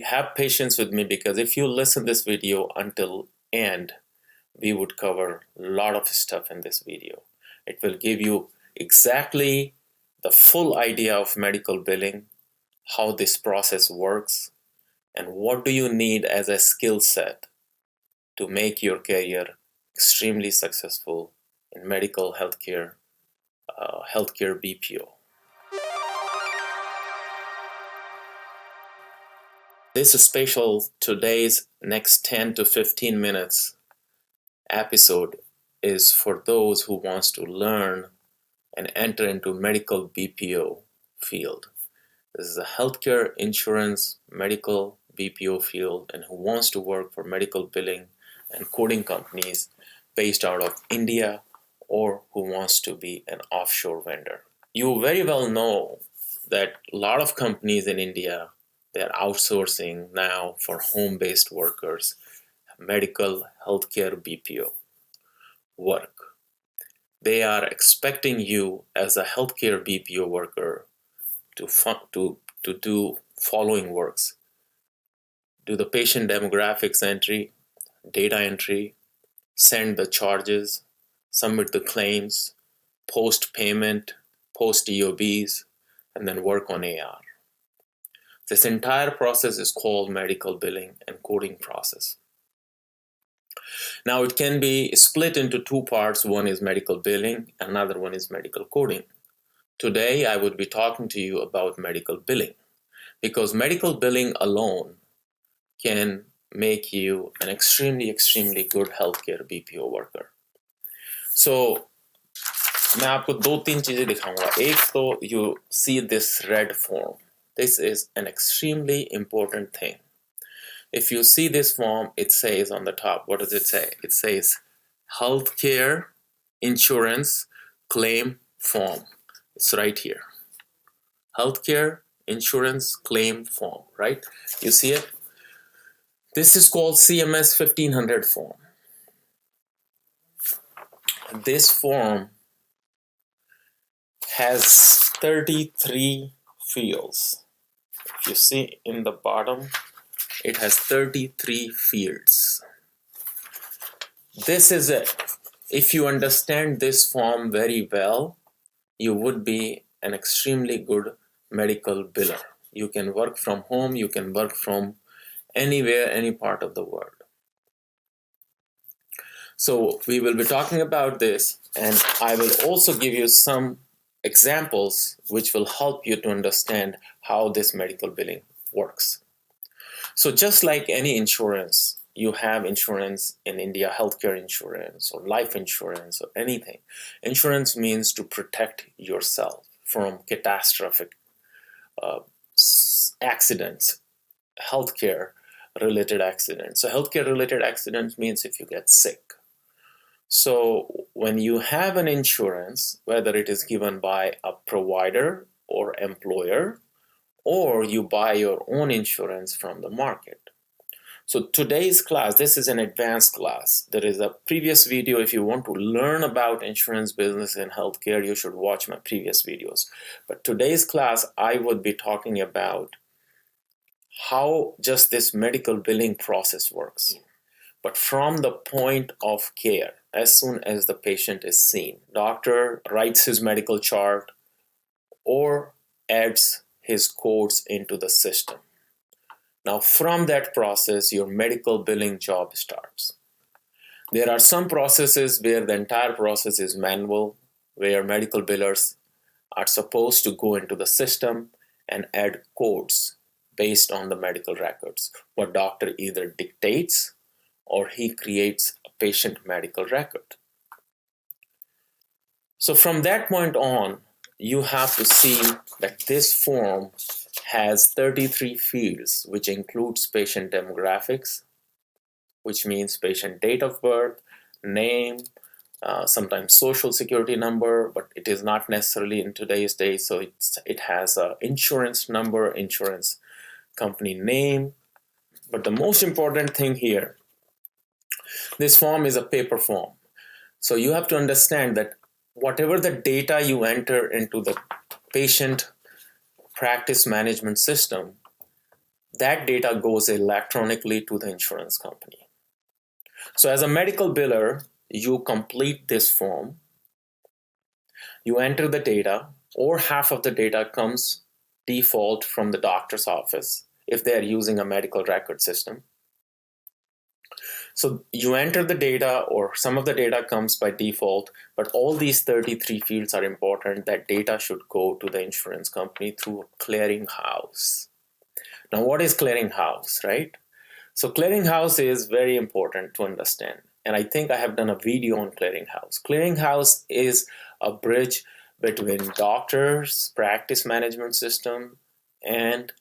Have patience with me because if you listen this video until end, we would cover a lot of stuff in this video. It will give you exactly the full idea of medical billing, how this process works, and what do you need as a skill set to make your career extremely successful in medical healthcare BPO. This special today's next 10 to 15 minutes episode is for those who wants to learn and enter into medical BPO field. This is a healthcare insurance medical BPO field and who wants to work for medical billing and coding companies based out of India or who wants to be an offshore vendor. You very well know that a lot of companies in India, they're outsourcing now for home-based workers, medical healthcare BPO work. They are expecting you as a healthcare BPO worker to do following works. Do the patient demographics entry, data entry, send the charges, submit the claims, post payment, post EOBs, and then work on AR. This entire process is called medical billing and coding process. Now it can be split into two parts. One is medical billing, another one is medical coding. Today I would be talking to you about medical billing because medical billing alone can make you an extremely good healthcare BPO worker. So मैं आपको दो तीन चीजें दिखाऊंगा. एक तो you see this red form. This is an extremely important thing. If you see this form, it says on the top, what does it say? It says healthcare insurance claim form. It's right here. Healthcare insurance claim form, right? You see it? This is called CMS 1500 form. This form has 33 fields. If you see in the bottom, it has 33 fields. This is it. If you understand this form very well, you would be an extremely good medical biller. You can work from home, you can work from anywhere, any part of the world. So we will be talking about this, and I will also give you some examples which will help you to understand how this medical billing works. So just like any insurance, you have insurance in India, healthcare insurance or life insurance or anything. Insurance means to protect yourself from catastrophic accidents, healthcare related accidents. So healthcare related accidents means if you get sick. So when you have an insurance, whether it is given by a provider or employer, or you buy your own insurance from the market. So today's class, this is an advanced class. There is a previous video. If you want to learn about insurance business and healthcare, you should watch my previous videos. But today's class, I would be talking about how just this medical billing process works. But from the point of care, as soon as the patient is seen, doctor writes his medical chart or adds his codes into the system. Now from that process, your medical billing job starts. There are some processes where the entire process is manual, where medical billers are supposed to go into the system and add codes based on the medical records. What doctor either dictates or he creates a patient medical record. So from that point on, you have to see that this form has 33 fields, which includes patient demographics, which means patient date of birth, name, sometimes social security number, but it is not necessarily in today's day. So it has an insurance number, insurance company name. But the most important thing here, this form is a paper form. So you have to understand that whatever the data you enter into the patient practice management system, that data goes electronically to the insurance company. So as a medical biller, you complete this form, you enter the data, or half of the data comes default from the doctor's office if they are using a medical record system. So you enter the data, or some of the data comes by default, but all these 33 fields are important. That data should go to the insurance company through a clearinghouse. Now, what is clearinghouse, right? So clearinghouse is very important to understand. And I think I have done a video on clearinghouse. Clearinghouse is a bridge between doctors, practice management system, and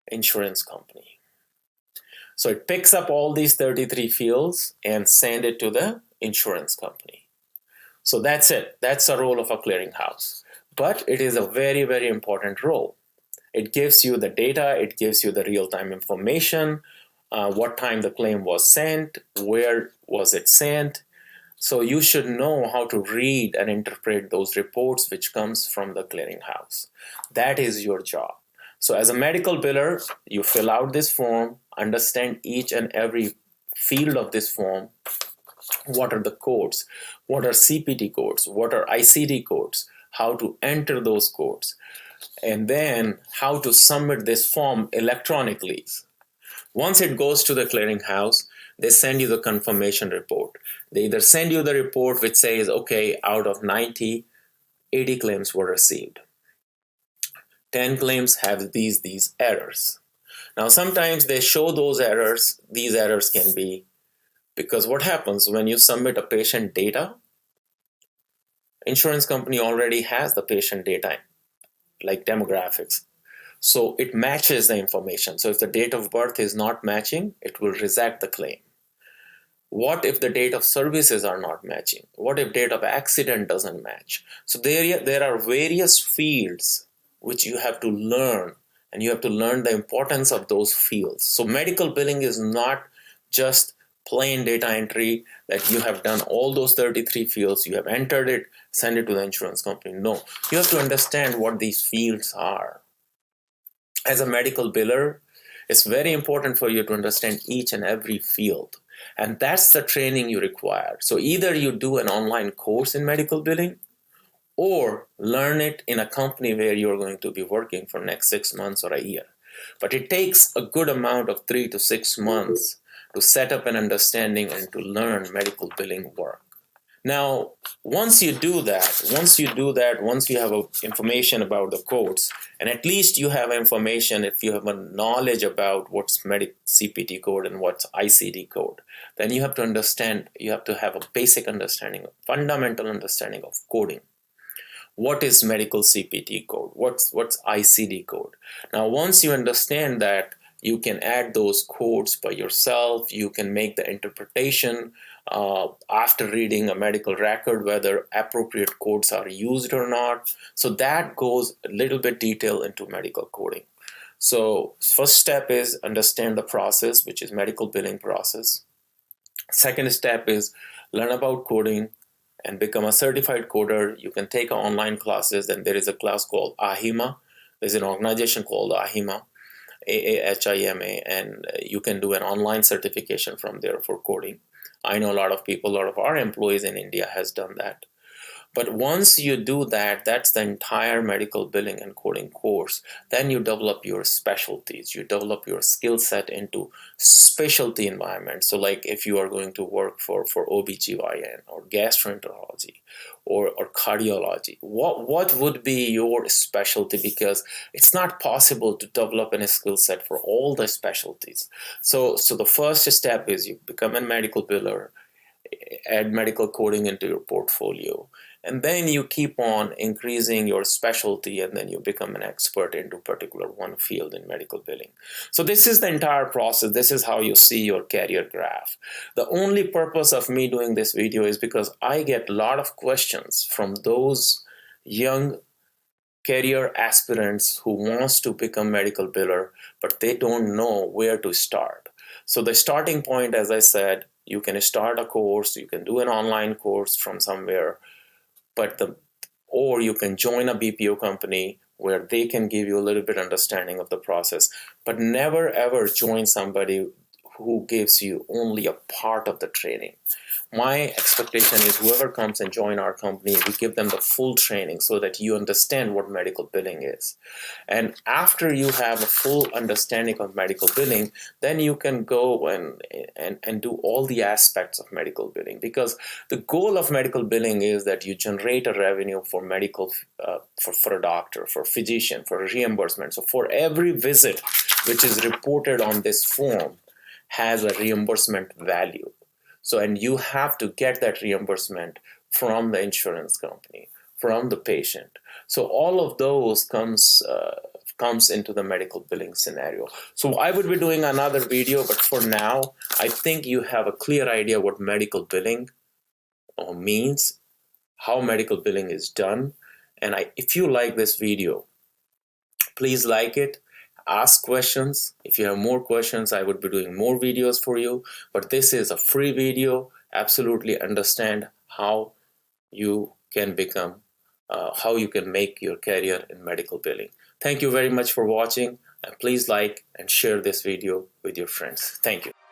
insurance company. So it picks up all these 33 fields and send it to the insurance company. So that's it. That's the role of a clearinghouse. But it is a very, very important role. It gives you the data, it gives you the real-time information, what time the claim was sent, where was it sent. So you should know how to read and interpret those reports which comes from the clearinghouse. That is your job. So as a medical biller, you fill out this form, understand each and every field of this form. What are the codes? What are CPT codes? What are ICD codes? How to enter those codes? And then how to submit this form electronically. Once it goes to the clearinghouse, they send you the confirmation report. They either send you the report which says, okay, out of 90, 80 claims were received. 10 claims have these errors. Now, sometimes they show those errors. These errors can be because what happens when you submit a patient data, insurance company already has the patient data, like demographics. So it matches the information. So if the date of birth is not matching, it will reject the claim. What if the date of services are not matching? What if date of accident doesn't match? So there are various fields which you have to learn, and you have to learn the importance of those fields. So medical billing is not just plain data entry that you have done all those 33 fields, you have entered it, send it to the insurance company. No, you have to understand what these fields are. As a medical biller, it's very important for you to understand each and every field. And that's the training you require. So either you do an online course in medical billing or learn it in a company where you're going to be working for next 6 months or a year. But it takes a good amount of 3 to 6 months to set up an understanding and to learn medical billing work. Now, once you do that, once you have information about the codes, and at least you have information, if you have a knowledge about what's CPT code and what's ICD code, then you have to understand, you have to have a basic understanding, fundamental understanding of coding. What is medical CPT code? What's ICD code? Now, once you understand that, you can add those codes by yourself. You can make the interpretation after reading a medical record, whether appropriate codes are used or not. So that goes a little bit detail into medical coding. So first step is understand the process, which is medical billing process. Second step is learn about coding and become a certified coder. You can take online classes, and there is a class called AHIMA. There's an organization called AHIMA, AAHIMA, and you can do an online certification from there for coding. I know a lot of our employees in India has done that. But once you do that, that's the entire medical billing and coding course. Then you develop your specialties. You develop your skill set into specialty environments. So like if you are going to work for OBGYN or gastroenterology or cardiology, what would be your specialty? Because it's not possible to develop a skill set for all the specialties. So the first step is you become a medical biller, add medical coding into your portfolio, and then you keep on increasing your specialty, and then you become an expert into particular one field in medical billing. So this is the entire process. This is how you see your career graph. The only purpose of me doing this video is because I get a lot of questions from those young career aspirants who wants to become medical biller, but they don't know where to start. So the starting point, as I said, you can start a course, you can do an online course from somewhere, or you can join a BPO company where they can give you a little bit understanding of the process, but never ever join somebody who gives you only a part of the training. My expectation is whoever comes and join our company, we give them the full training so that you understand what medical billing is. And after you have a full understanding of medical billing, then you can go and do all the aspects of medical billing, because the goal of medical billing is that you generate a revenue for medical for a doctor, for a physician, for a reimbursement. So for every visit which is reported on this form has a reimbursement value. So, and you have to get that reimbursement from the insurance company, from the patient. So all of those comes into the medical billing scenario. So I would be doing another video, but for now, I think you have a clear idea what medical billing means, how medical billing is done. And if you like this video, please like it. Ask questions. If you have more questions, I would be doing more videos for you. But this is a free video. Absolutely understand how you can become, how you can make your career in medical billing. Thank you very much for watching. And please like and share this video with your friends. Thank you.